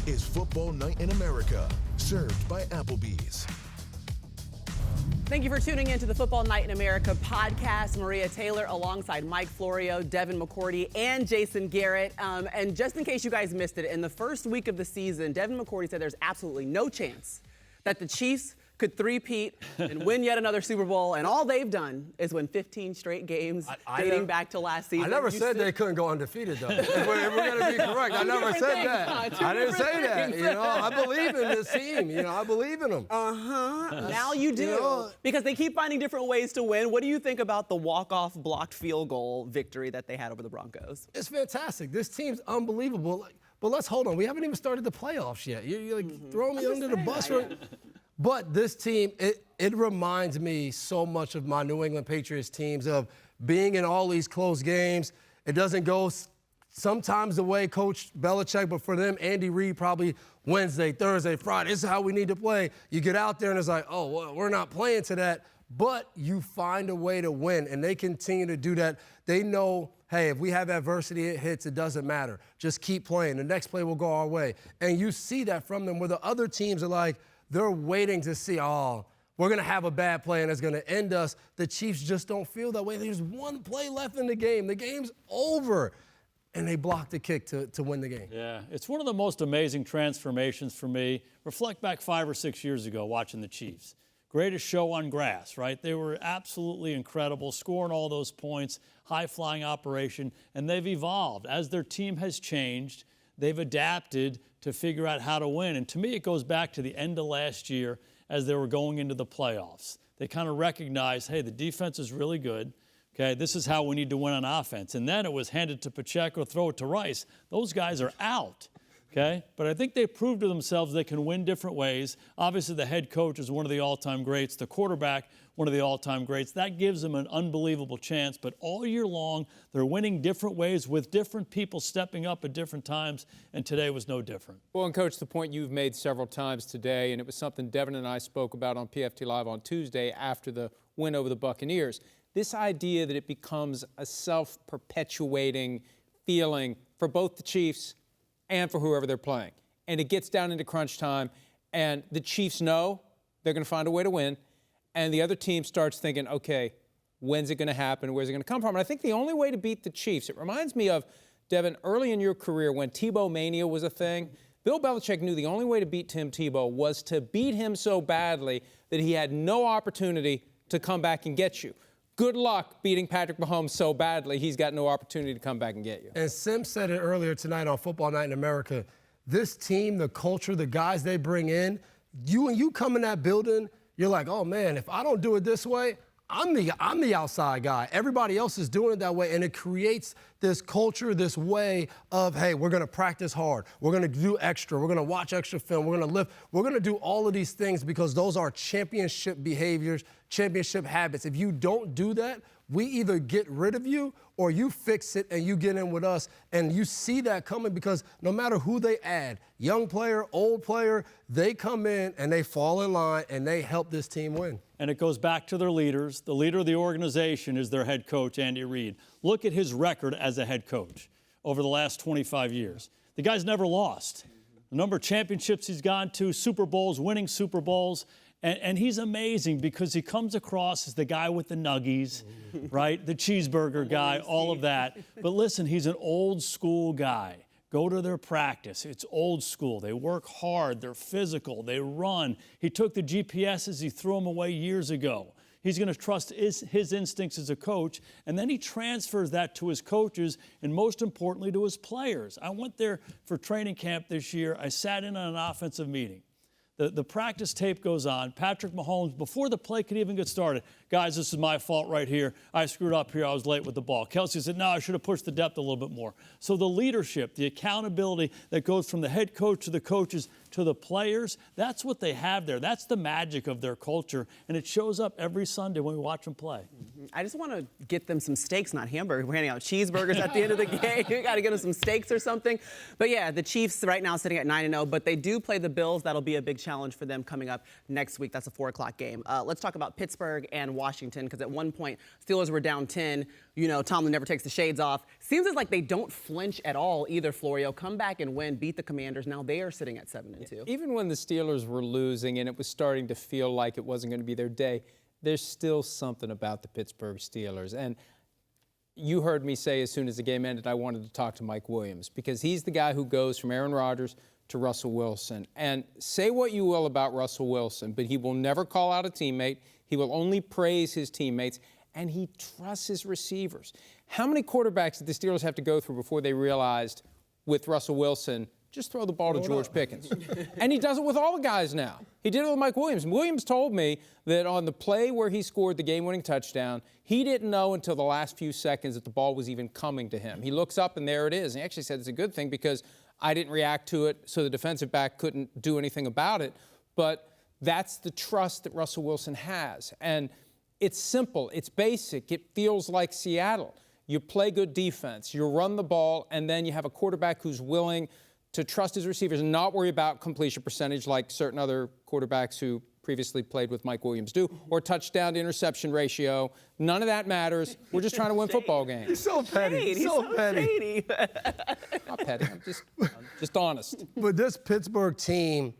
is Football Night in America, served by Applebee's. Thank you for tuning in to the Football Night in America podcast. Maria Taylor alongside Mike Florio, Devin McCourty, and Jason Garrett. And just in case you guys missed it, in the first week of the season, Devin McCourty said there's absolutely no chance that the Chiefs could three-peat and win yet another Super Bowl, and all they've done is win 15 straight games dating back to last season. I never said they couldn't go undefeated, though. if we're going to be correct, I never said that. I didn't say that. You know, I believe in this team. You know, I believe in them. Now you do, because they keep finding different ways to win. What do you think about the walk-off blocked field goal victory that they had over the Broncos? It's fantastic. This team's unbelievable. But let's hold on. We haven't even started the playoffs yet. You're like throwing me under the bus. But this team, it reminds me so much of my New England Patriots teams, of being in all these close games. It doesn't go sometimes the way Coach Belichick, but for them, Andy Reid probably Wednesday, Thursday, Friday. This is how we need to play. You get out there and it's like, oh, well, we're not playing to that. But you find a way to win, and they continue to do that. They know, hey, if we have adversity, it hits, it doesn't matter. Just keep playing. The next play will go our way. And you see that from them, where the other teams are like, they're waiting to see, oh, we're going to have a bad play and it's going to end us. The Chiefs just don't feel that way. There's one play left in the game. The game's over. And they blocked the kick to win the game. Yeah, it's one of the most amazing transformations for me. Reflect back 5 or 6 years ago watching the Chiefs. Greatest show on grass, right? They were absolutely incredible, scoring all those points, high-flying operation, and they've evolved. As their team has changed, they've adapted to figure out how to win. And to me, it goes back to the end of last year as they were going into the playoffs. They kind of recognized, hey, the defense is really good. Okay, this is how we need to win on offense. And then it was handed to Pacheco, throw it to Rice. Those guys are out. Okay, but I think they proved to themselves they can win different ways. Obviously, the head coach is one of the all-time greats. The quarterback, one of the all-time greats. That gives them an unbelievable chance. But all year long, they're winning different ways with different people stepping up at different times, and today was no different. Well, and, Coach, the point you've made several times today, and it was something Devin and I spoke about on PFT Live on Tuesday after the win over the Buccaneers, this idea that it becomes a self-perpetuating feeling for both the Chiefs and for whoever they're playing. And it gets down into crunch time, and the Chiefs know they're going to find a way to win, and the other team starts thinking, okay, when's it going to happen? Where's it going to come from? And I think the only way to beat the Chiefs, it reminds me of, Devin, early in your career when Tebow Mania was a thing, Bill Belichick knew the only way to beat Tim Tebow was to beat him so badly that he had no opportunity to come back and get you. Good luck beating Patrick Mahomes so badly, he's got no opportunity to come back and get you. And Sim said it earlier tonight on Football Night in America. This team, the culture, the guys they bring in, when you come in that building, you're like, oh, man, if I don't do it this way, I'm the outside guy. Everybody else is doing it that way, and it creates this culture, this way of, hey, we're going to practice hard. We're going to do extra. We're going to watch extra film. We're going to lift. We're going to do all of these things because those are championship behaviors, championship habits. If you don't do that, we either get rid of you or you fix it and you get in with us. And you see that coming because no matter who they add, young player, old player, they come in and they fall in line and they help this team win. And it goes back to their leaders. The leader of the organization is their head coach, Andy Reid. Look at his record as a head coach over the last 25 years. The guy's never lost. The number of championships he's gone to, Super Bowls, winning Super Bowls. And he's amazing because he comes across as the guy with the nuggies, right? The cheeseburger guy, all of that. But listen, he's an old school guy. Go to their practice. It's old school. They work hard. They're physical. They run. He took the GPSs. He threw them away years ago. He's going to trust his instincts as a coach, and then he transfers that to his coaches and, most importantly, to his players. I went there for training camp this year. I sat in on an offensive meeting. The practice tape goes on. Patrick Mahomes, before the play could even get started, guys, this is my fault right here. I screwed up here. I was late with the ball. Kelsey said, no, I should have pushed the depth a little bit more. So the leadership, the accountability that goes from the head coach to the coaches to the players, that's what they have there. That's the magic of their culture, and it shows up every Sunday when we watch them play. I just want to get them some steaks, not hamburgers. We're handing out cheeseburgers at the end of the game. You got to get them some steaks or something. But yeah, the Chiefs right now sitting at 9-0, but they do play the Bills. That'll be a big challenge for them coming up next week. That's a 4 o'clock game. Let's talk about Pittsburgh and Washington, because at one point, Steelers were down 10. You know, Tomlin never takes the shades off. Seems like they don't flinch at all either, Florio. Come back and win, beat the Commanders. Now they are sitting at 7-2. Even when the Steelers were losing and it was starting to feel like it wasn't going to be their day, there's still something about the Pittsburgh Steelers. And you heard me say as soon as the game ended, I wanted to talk to Mike Williams, because he's the guy who goes from Aaron Rodgers to Russell Wilson. And say what you will about Russell Wilson, but he will never call out a teammate. He will only praise his teammates, and he trusts his receivers. How many quarterbacks did the Steelers have to go through before they realized with Russell Wilson, just throw the ball to George Pickens? And he does it with all the guys now. He did it with Mike Williams. Williams told me that on the play where he scored the game-winning touchdown, he didn't know until the last few seconds that the ball was even coming to him. He looks up, and there it is. And he actually said it's a good thing because I didn't react to it, so the defensive back couldn't do anything about it. But that's the trust that Russell Wilson has. And it's simple. It's basic. It feels like Seattle. You play good defense. You run the ball, and then you have a quarterback who's willing to trust his receivers and not worry about completion percentage like certain other quarterbacks who previously played with Mike Williams do, or touchdown to interception ratio. None of that matters. We're just trying to win football games. He's so petty. He's so petty. Not petty. I'm just honest. But this Pittsburgh team,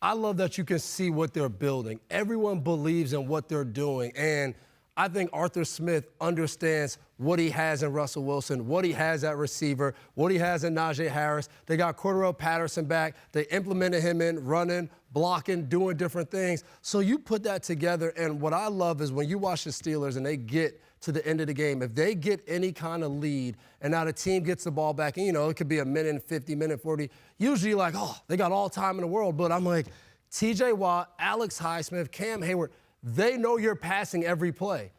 I love that you can see what they're building. Everyone believes in what they're doing. And I think Arthur Smith understands what he has in Russell Wilson, what he has at receiver, what he has in Najee Harris. They got Cordero Patterson back. They implemented him in running, blocking, doing different things. So you put that together, and what I love is when you watch the Steelers and they get to the end of the game, if they get any kind of lead and now the team gets the ball back, and, you know, it could be a minute and 50, minute 40, usually you're like, oh, they got all time in the world. But I'm like, T.J. Watt, Alex Highsmith, Cam Hayward, they know you're passing every play.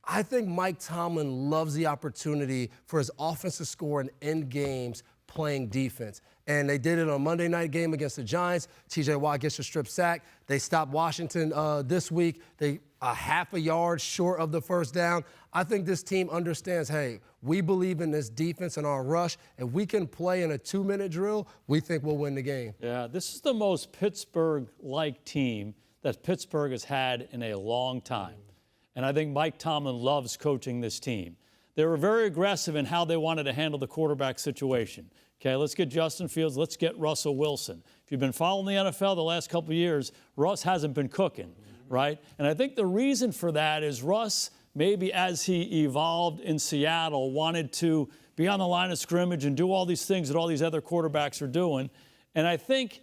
I think Mike Tomlin loves the opportunity for his offense to score and end games playing defense. And they did it on Monday night game against the Giants. T.J. Watt gets a strip sack. They stopped Washington this week. They a half a yard short of the first down. I think this team understands, hey, we believe in this defense and our rush. If we can play in a 2-minute drill, we think we'll win the game. Yeah, this is the most Pittsburgh-like team that Pittsburgh has had in a long time. And I think Mike Tomlin loves coaching this team. They were very aggressive in how they wanted to handle the quarterback situation. Okay, let's get Justin Fields. Let's get Russell Wilson. If you've been following the NFL the last couple of years, Russ hasn't been cooking, right? And I think the reason for that is Russ, maybe as he evolved in Seattle, wanted to be on the line of scrimmage and do all these things that all these other quarterbacks are doing. And I think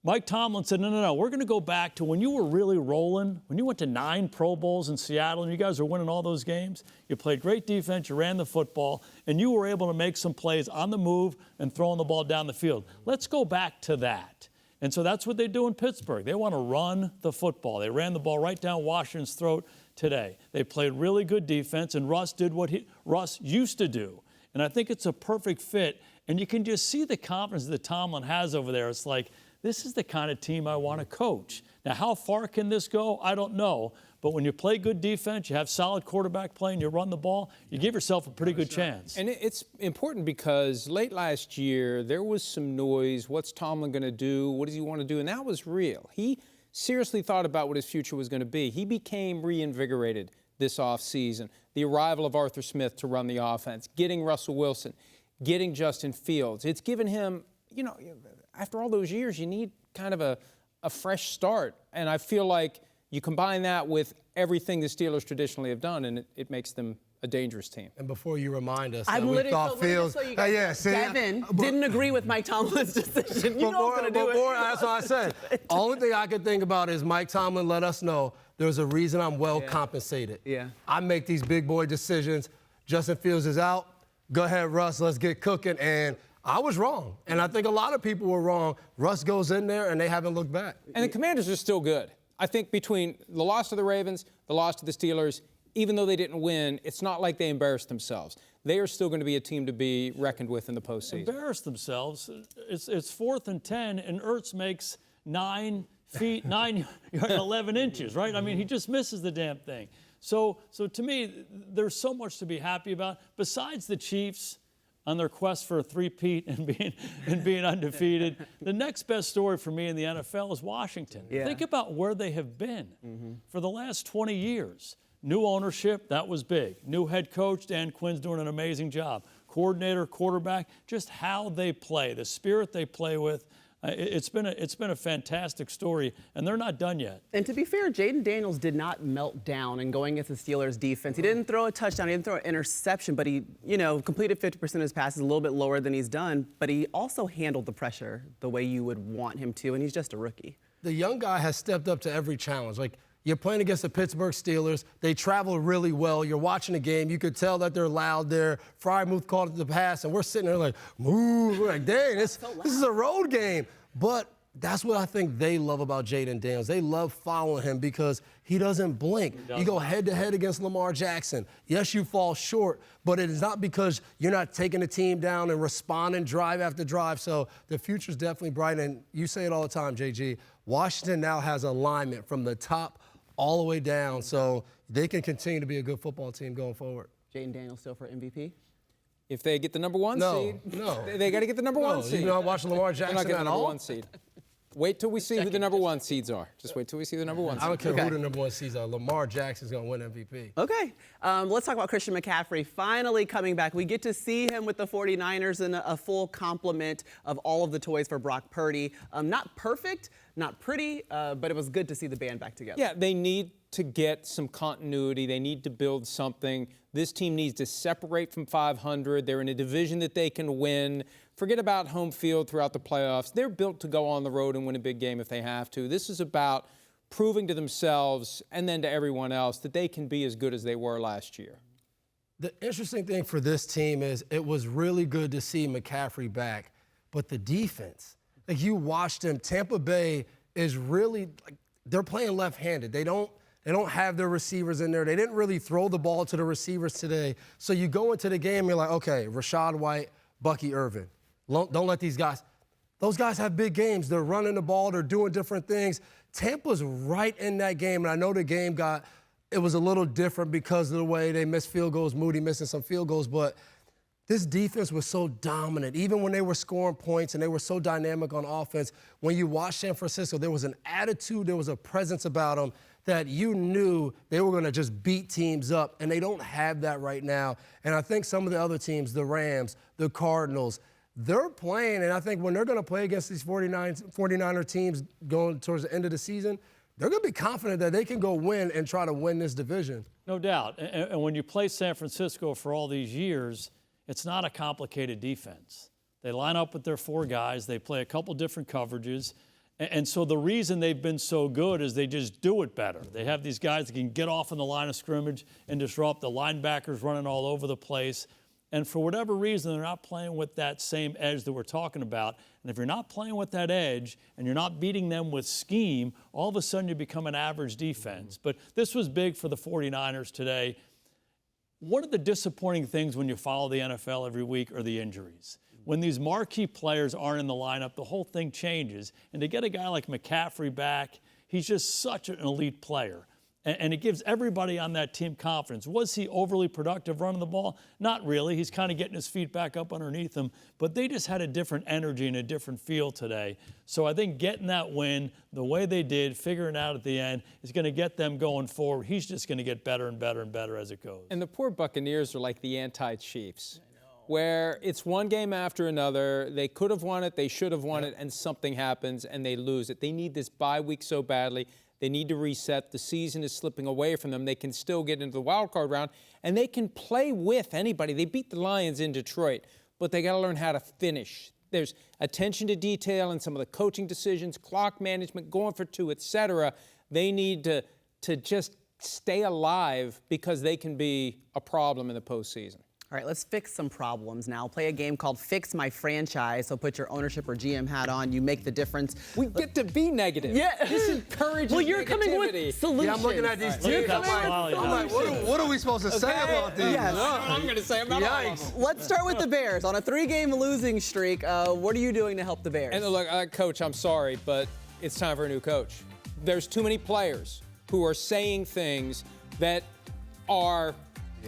Mike Tomlin said, no, we're going to go back to when you were really rolling, when you went to 9 Pro Bowls in Seattle and you guys were winning all those games. You played great defense, you ran the football, and you were able to make some plays on the move and throwing the ball down the field. Let's go back to that. And so that's what they do in Pittsburgh. They want to run the football. They ran the ball right down Washington's throat today. They played really good defense, and Russ did what Russ used to do. And I think it's a perfect fit. And you can just see the confidence that Tomlin has over there. It's like, this is the kind of team I want to coach. Now, how far can this go? I don't know. But when you play good defense, you have solid quarterback play, and you run the ball, you give yourself a pretty good chance. And it's important because late last year, there was some noise. What's Tomlin going to do? What does he want to do? And that was real. He seriously thought about what his future was going to be. He became reinvigorated this offseason. The arrival of Arthur Smith to run the offense, getting Russell Wilson, getting Justin Fields. It's given him, you know, after all those years, you need kind of a fresh start. And I feel like you combine that with everything the Steelers traditionally have done, and it makes them a dangerous team. And before you remind us, I'm we thought Fields. Devin didn't agree with Mike Tomlin's decision. You know what's going to do it. That's what I said. Only thing I could think about is Mike Tomlin let us know there's a reason I'm well compensated. Yeah. I make these big boy decisions. Justin Fields is out. Go ahead, Russ. Let's get cooking. And I was wrong. And I think a lot of people were wrong. Russ goes in there, and they haven't looked back. And the Commanders are still good. I think between the loss to the Ravens, the loss to the Steelers, even though they didn't win, it's not like they embarrassed themselves. They are still going to be a team to be reckoned with in the postseason. Embarrassed themselves. It's 4th and 10, and Ertz makes 9 feet, 9 yards, 11 inches, right? I mean, he just misses the damn thing. So to me, there's so much to be happy about. Besides the Chiefs on their quest for a three-peat and being undefeated, the next best story for me in the NFL is Washington. Yeah. Think about where they have been for the last 20 years. New ownership, that was big. New head coach, Dan Quinn's doing an amazing job. Coordinator, quarterback, just how they play, the spirit they play with. It's been a fantastic story, and they're not done yet. And to be fair, Jaden Daniels did not melt down in going against the Steelers defense. He didn't throw a touchdown, he didn't throw an interception, but he, completed 50% of his passes, a little bit lower than he's done. But he also handled the pressure the way you would want him to, and he's just a rookie. The young guy has stepped up to every challenge. Like, you're playing against the Pittsburgh Steelers. They travel really well. You're watching the game. You could tell that they're loud there. Freiermuth called it the pass, and we're sitting there like, move. We're like, dang, this is a road game. But that's what I think they love about Jaden Daniels. They love following him because he doesn't blink. You go head-to-head against Lamar Jackson. Yes, you fall short, but it is not because you're not taking the team down and responding drive after drive. So the future's definitely bright, and you say it all the time, JG. Washington now has alignment from the top all the way down, so they can continue to be a good football team going forward. Jaden Daniels still for MVP? If they get the number one seed, they got to get the number one seed. You're not watching Lamar Jackson They're not getting at the number all? one seed. Wait till we see who the number one seeds are. Just wait till we see the number one seeds. I don't care who the number one seeds are. Lamar Jackson's going to win MVP. Okay. Let's talk about Christian McCaffrey finally coming back. We get to see him with the 49ers in a full complement of all of the toys for Brock Purdy. Not perfect, not pretty, but it was good to see the band back together. Yeah, they need to get some continuity. They need to build something. This team needs to separate from 500. They're in a division that they can win. Forget about home field throughout the playoffs. They're built to go on the road and win a big game if they have to. This is about proving to themselves and then to everyone else that they can be as good as they were last year. The interesting thing for this team is it was really good to see McCaffrey back, but the defense, like you watched them, Tampa Bay is really, like, they're playing left-handed. They don't have their receivers in there. They didn't really throw the ball to the receivers today. So you go into the game, you're like, okay, Rashad White, Bucky Irvin. Don't let these guys. Those guys have big games. They're running the ball. They're doing different things. Tampa's right in that game, and I know the game it was a little different because of the way they missed field goals, Moody missing some field goals, but this defense was so dominant. Even when they were scoring points and they were so dynamic on offense, when you watched San Francisco, there was an attitude, there was a presence about them that you knew they were going to just beat teams up, and they don't have that right now. And I think some of the other teams, the Rams, the Cardinals, they're playing, and I think when they're going to play against these 49er teams going towards the end of the season, they're going to be confident that they can go win and try to win this division. No doubt. And when you play San Francisco for all these years, it's not a complicated defense. They line up with their four guys. They play a couple different coverages. And so the reason they've been so good is they just do it better. They have these guys that can get off in the line of scrimmage and disrupt. The linebackers running all over the place. And for whatever reason, they're not playing with that same edge that we're talking about. And if you're not playing with that edge and you're not beating them with scheme, all of a sudden you become an average defense. But this was big for the 49ers today. One of the disappointing things when you follow the NFL every week are the injuries. When these marquee players aren't in the lineup, the whole thing changes. And to get a guy like McCaffrey back, he's just such an elite player. And it gives everybody on that team confidence. Was he overly productive running the ball? Not really. He's kind of getting his feet back up underneath him. But they just had a different energy and a different feel today. So I think getting that win the way they did, figuring it out at the end, is going to get them going forward. He's just going to get better and better and better as it goes. And the poor Buccaneers are like the anti-Chiefs, where it's one game after another. They could have won it, they should have won it, and something happens and they lose it. They need this bye week so badly. They need to reset. The season is slipping away from them. They can still get into the wild card round, and they can play with anybody. They beat the Lions in Detroit, but they got to learn how to finish. There's attention to detail and some of the coaching decisions, clock management, going for two, etc. They need to just stay alive because they can be a problem in the postseason. All right, let's fix some problems now. Play a game called Fix My Franchise. So put your ownership or GM hat on. You make the difference. We get to be negative. Yeah. This encourages Well, you're negativity. coming with solutions. Yeah, I'm looking at these teams. I'm like, what are we supposed to say about these? Yes. I'm going to say about all of them. Let's start with the Bears. On a 3-game losing streak, what are you doing to help the Bears? And look, Coach, I'm sorry, but it's time for a new coach. There's too many players who are saying things that are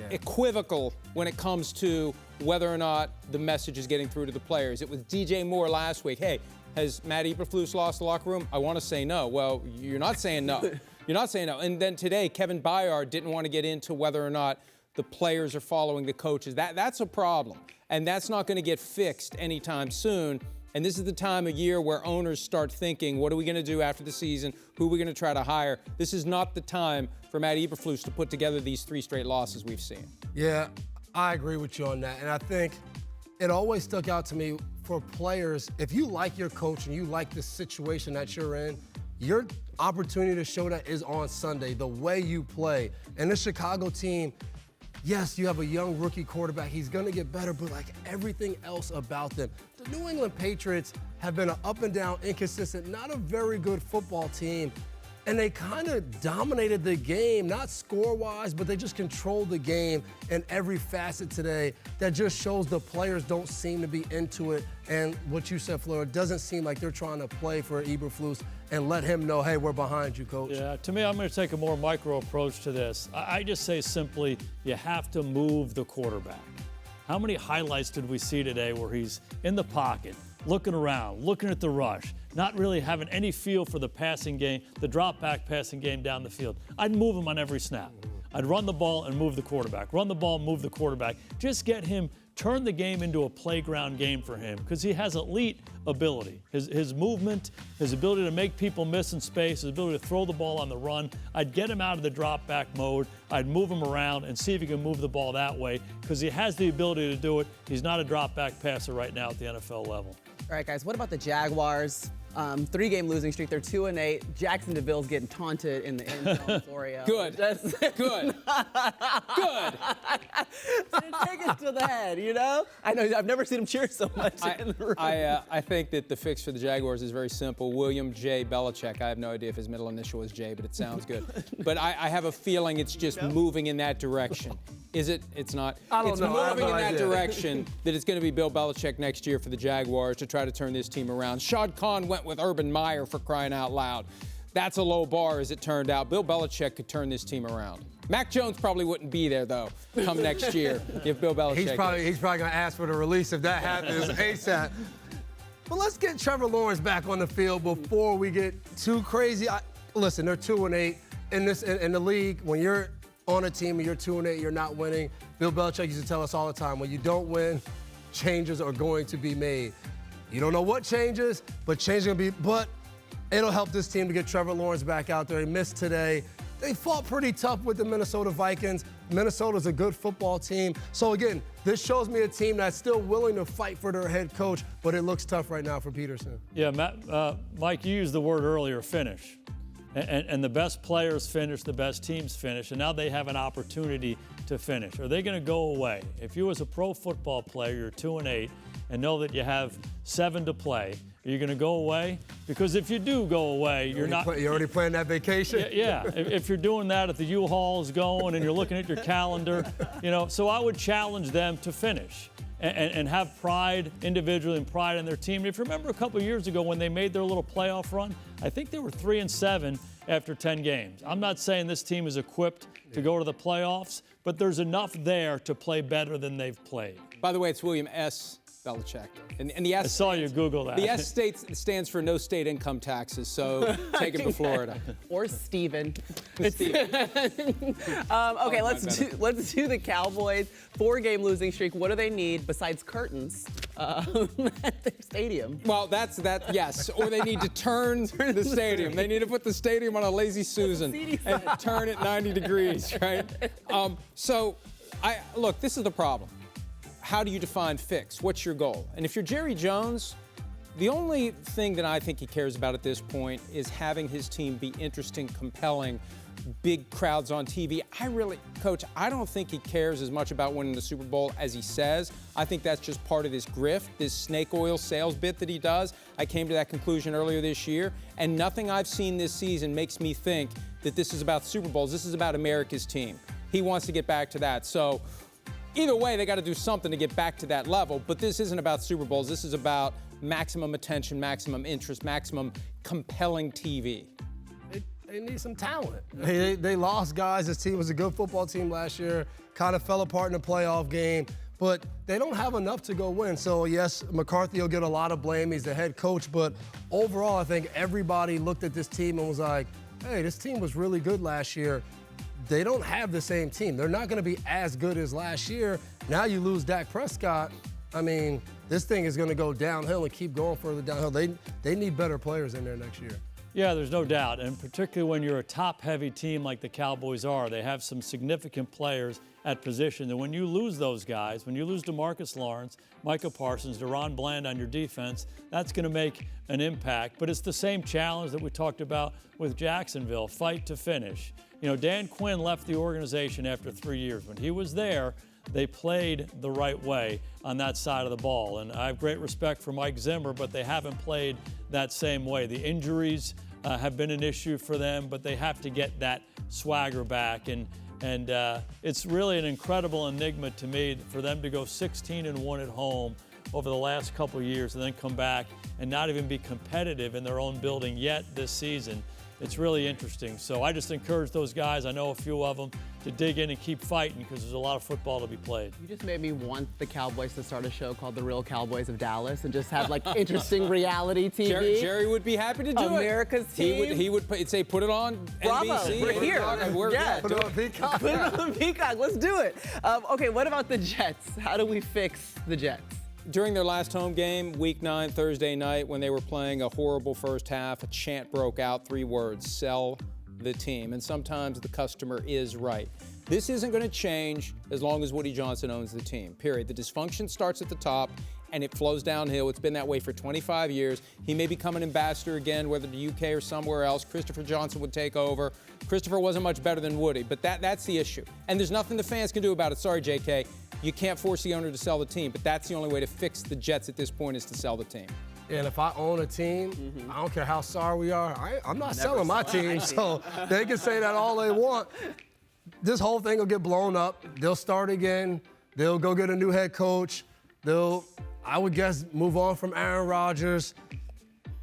equivocal when it comes to whether or not the message is getting through to the players. It was DJ Moore last week. Hey, has Matt Eberflus lost the locker room? I want to say no. Well, you're not saying no. You're not saying no. And then today, Kevin Byard didn't want to get into whether or not the players are following the coaches. That's a problem. And that's not going to get fixed anytime soon. And this is the time of year where owners start thinking, what are we going to do after the season? Who are we going to try to hire? This is not the time for Matt Eberflus to put together these 3 straight losses we've seen. Yeah, I agree with you on that. And I think it always stuck out to me for players, if you like your coach and you like the situation that you're in, your opportunity to show that is on Sunday, the way you play. And the Chicago team, yes, you have a young rookie quarterback. He's going to get better, but like everything else about them, the New England Patriots have been an up and down, inconsistent, not a very good football team. And they kind of dominated the game, not score-wise, but they just controlled the game in every facet today. That just shows the players don't seem to be into it. And what you said, Florio, it doesn't seem like they're trying to play for Eberflus and let him know, hey, we're behind you, coach. Yeah, to me, I'm going to take a more micro approach to this. I just say simply, you have to move the quarterback. How many highlights did we see today where he's in the pocket, looking around, looking at the rush, not really having any feel for the passing game, the drop-back passing game down the field? I'd move him on every snap. I'd run the ball and move the quarterback. Run the ball, move the quarterback. Just get him, turn the game into a playground game for him because he has elite ability. His movement, his ability to make people miss in space, his ability to throw the ball on the run. I'd get him out of the drop-back mode. I'd move him around and see if he can move the ball that way because he has the ability to do it. He's not a drop-back passer right now at the NFL level. All right, guys, what about the Jaguars? 3-game losing streak. They're 2-8. Jacksonville's getting taunted in the end zone, Florio. Good. Good. Good. Take it to the head, you know? I know, I've never seen him cheer so much in the room. I think that the fix for the Jaguars is very simple. William J. Belichick. I have no idea if his middle initial is J, but it sounds good. But I have a feeling it's just moving in that direction. Is it? It's not. I don't it's know. moving in that direction that it's going to be Bill Belichick next year for the Jaguars to try to turn this team around. Shad Khan went with Urban Meyer for crying out loud. That's a low bar as it turned out. Bill Belichick could turn this team around. Mac Jones probably wouldn't be there, though, come next year if Bill Belichick He's probably going to ask for the release if that happens ASAP. But let's get Trevor Lawrence back on the field before we get too crazy. Listen, they're 2-8 in the league. When you're on a team and you're 2-8, you're not winning. Bill Belichick used to tell us all the time, when you don't win, changes are going to be made. You don't know what changes, but changes are going to be. But it'll help this team to get Trevor Lawrence back out there. He missed today. They fought pretty tough with the Minnesota Vikings. Minnesota's a good football team. So again, this shows me a team that's still willing to fight for their head coach, but it looks tough right now for Peterson. Yeah, Mike, you used the word earlier, finish. And the best players finish, the best teams finish, and now they have an opportunity to finish. Are they going to go away? If you as a pro football player, you're 2-8, and know that you have 7 to play, are you going to go away? Because if you do go away, you're already planning that vacation? Yeah. If you're doing that at the U-Haul's going and you're looking at your calendar, so I would challenge them to finish. And have pride individually and pride in their team. And if you remember a couple of years ago when they made their little playoff run, I think they were 3-7 after 10 games. I'm not saying this team is equipped to go to the playoffs, but there's enough there to play better than they've played. By the way, it's William S. Belichick. And the S I saw you Google that. The S stands for no state income taxes, so take it to Florida. Or Steven. Steven. Okay, let's do the Cowboys. 4-game losing streak. What do they need besides curtains at their stadium? Well, yes. Or they need to turn the stadium. They need to put the stadium on a lazy Susan and turn it 90 degrees, right? Look, this is the problem. How do you define fix? What's your goal? And if you're Jerry Jones, the only thing that I think he cares about at this point is having his team be interesting, compelling, big crowds on TV. Coach, I don't think he cares as much about winning the Super Bowl as he says. I think that's just part of this grift, this snake oil sales bit that he does. I came to that conclusion earlier this year, and nothing I've seen this season makes me think that this is about Super Bowls. This is about America's team. He wants to get back to that. So either way, they got to do something to get back to that level. But this isn't about Super Bowls. This is about maximum attention, maximum interest, maximum compelling TV. need some talent. They lost guys. This team was a good football team last year, kind of fell apart in the playoff game, but they don't have enough to go win. So, yes, McCarthy will get a lot of blame. He's the head coach, but overall, I think everybody looked at this team and was like, hey, this team was really good last year. They don't have the same team. They're not going to be as good as last year. Now you lose Dak Prescott. I mean, this thing is going to go downhill and keep going further downhill. They need better players in there next year. Yeah, there's no doubt. And particularly when you're a top-heavy team like the Cowboys are, they have some significant players at position. And when you lose those guys, when you lose DeMarcus Lawrence, Micah Parsons, Deron Bland on your defense, that's going to make an impact. But it's the same challenge that we talked about with Jacksonville, fight to finish. You know, Dan Quinn left the organization after 3 years. When he was there, they played the right way on that side of the ball. And I have great respect for Mike Zimmer, but they haven't played that same way. The injuries have been an issue for them, but they have to get that swagger back. And it's really an incredible enigma to me for them to go 16-1 at home over the last couple of years and then come back and not even be competitive in their own building yet this season. It's really interesting. So I just encourage those guys, I know a few of them, to dig in and keep fighting because there's a lot of football to be played. You just made me want the Cowboys to start a show called The Real Cowboys of Dallas and just have like interesting reality TV. Jerry would be happy to do America's it. team. He would say, put it on Bravo, NBC. we're here. Put it on Peacock. Put it on Peacock. Let's do it. Okay, what about the Jets? How do we fix the Jets? During their last home game, Week 9, Thursday night, when they were playing a horrible first half, a chant broke out, 3 words, sell the team. And sometimes the customer is right. This isn't going to change as long as Woody Johnson owns the team, period. The dysfunction starts at the top, and it flows downhill. It's been that way for 25 years. He may become an ambassador again, whether the UK or somewhere else. Christopher Johnson would take over. Christopher wasn't much better than Woody, but that's the issue. And there's nothing the fans can do about it. Sorry, JK. You can't force the owner to sell the team, but that's the only way to fix the Jets at this point is to sell the team. And if I own a team, I don't care how sorry we are, I'm not selling my team, so they can say that all they want. This whole thing will get blown up. They'll start again. They'll go get a new head coach. They'll, I would guess, move on from Aaron Rodgers.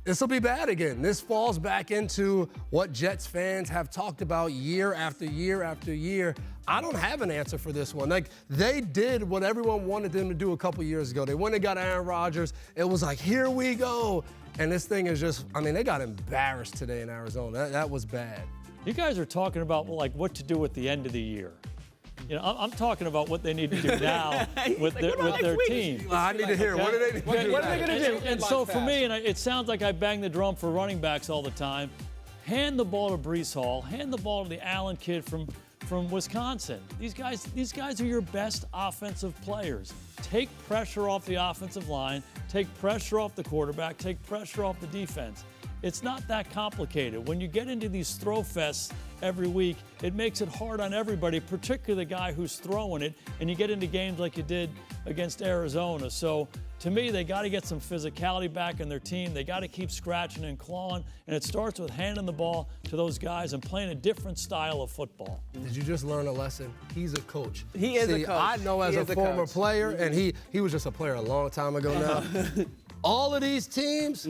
This will be bad again. This falls back into what Jets fans have talked about year after year after year. I don't have an answer for this one. Like, they did what everyone wanted them to do a couple years ago. They went and got Aaron Rodgers. It was like, here we go. And this thing is just, I mean, they got embarrassed today in Arizona. That was bad. You guys are talking about, like, what to do at the end of the year. You know, I'm talking about what they need to do now with their team. I need to hear, what do they need to do? What are they going to do? And so for me, and it sounds like I bang the drum for running backs all the time, hand the ball to Breece Hall, hand the ball to the Allen kid from Wisconsin. These guys are your best offensive players. Take pressure off the offensive line, take pressure off the quarterback, take pressure off the defense. It's not that complicated. When you get into these throw fests every week, it makes it hard on everybody, particularly the guy who's throwing it, and you get into games like you did against Arizona. So to me, they got to get some physicality back in their team. They got to keep scratching and clawing, and it starts with handing the ball to those guys and playing a different style of football. Did you just learn a lesson? He's a coach. He is a coach. I know as a former player, and he was just a player a long time ago now. All of these teams,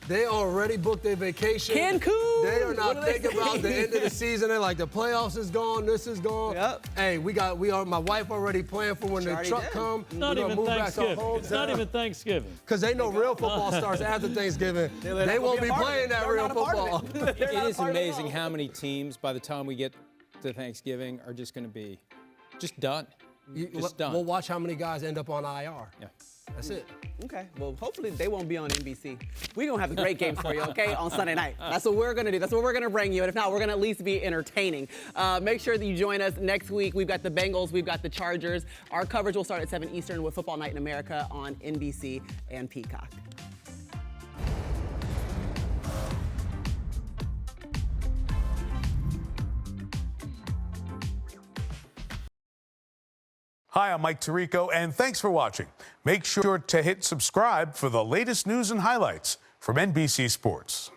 they already booked their vacation. Cancun. They are not thinking about the end of the season. They're like, the playoffs is gone, this is gone. Yep. Hey, my wife already planned for when the truck comes. It's not even Thanksgiving. It's not even Thanksgiving. Because they know real football starts after Thanksgiving. They won't be playing that real football. It is amazing how many teams, by the time we get to Thanksgiving, are just going to be just done. Just done. We'll watch how many guys end up on IR. Yeah. That's it. Okay, well, hopefully they won't be on NBC. We're going to have great games for you, okay, on Sunday night. That's what we're going to do. That's what we're going to bring you. And if not, we're going to at least be entertaining. Make sure that you join us next week. We've got the Bengals. We've got the Chargers. Our coverage will start at 7 Eastern with Football Night in America on NBC and Peacock. Hi, I'm Mike Tirico, and thanks for watching. Make sure to hit subscribe for the latest news and highlights from NBC Sports.